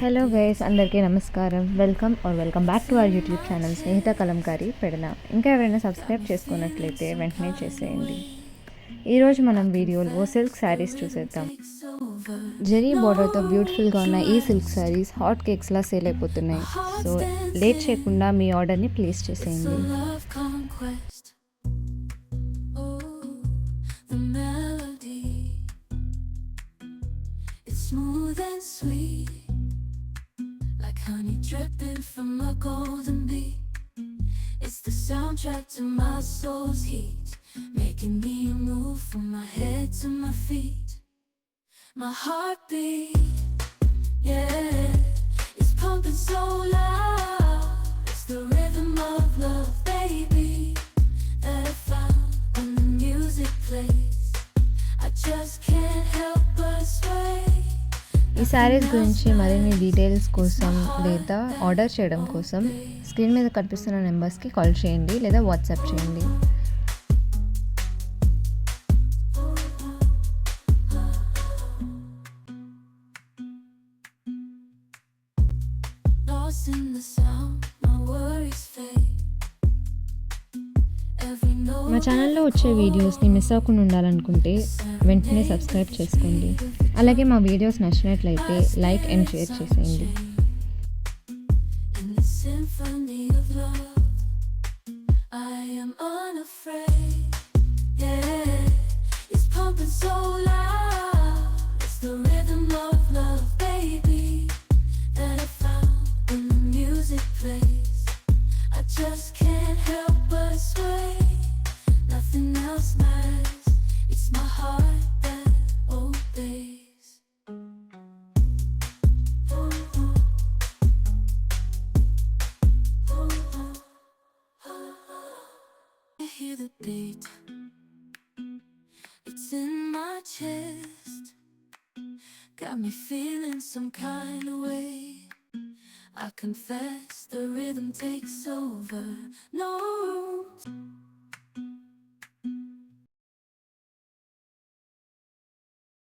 Hello guys, అందరికీ నమస్కారం. Welcome back to our YouTube channel Snehitha Kalamkari Pedana. ఇంకా ఎవరైనా సబ్స్క్రైబ్ చేసుకున్నట్లయితే వెంటనే చేసేయండి. ఈరోజు మనం వీడియోలో సిల్క్ శారీస్ చూసేద్దాం. జెరీ బోర్డర్తో బ్యూటిఫుల్గా ఉన్న ఈ సిల్క్ శారీస్ హాట్ కేక్స్లా సేల్ అయిపోతున్నాయి. సో లేట్ చేయకుండా మీ ఆర్డర్ని ప్లేస్ చేసేయండి. Smooth and sweet, like honey dripping from a golden bee. It's the soundtrack to my soul's heat, making me move from my head to my feet. My heartbeat, yeah, it's pumping so loud. It's the rhythm of love, baby, that I found when the music plays. I just can't help but sway. ఈ శారీస్ గురించి మరిన్ని details కోసం లేదా order చేయడం కోసం screen మీద కనిపిస్తున్న నెంబర్స్కి కాల్ చేయండి లేదా వాట్సాప్ చేయండి. మా ఛానల్లో వచ్చే వీడియోస్ని మిస్ అవ్వకుండా ఉండాలనుకుంటే వెంటనే సబ్స్క్రైబ్ చేసుకోండి. అలాగే మా వీడియోస్ నచ్చినట్లయితే లైక్ అండ్ షేర్ చేసేయండి. Nothing else matters, it's my heart that obeys. I hear the beat, it's in my chest, got me feeling some kind of way. I confess the rhythm takes over, no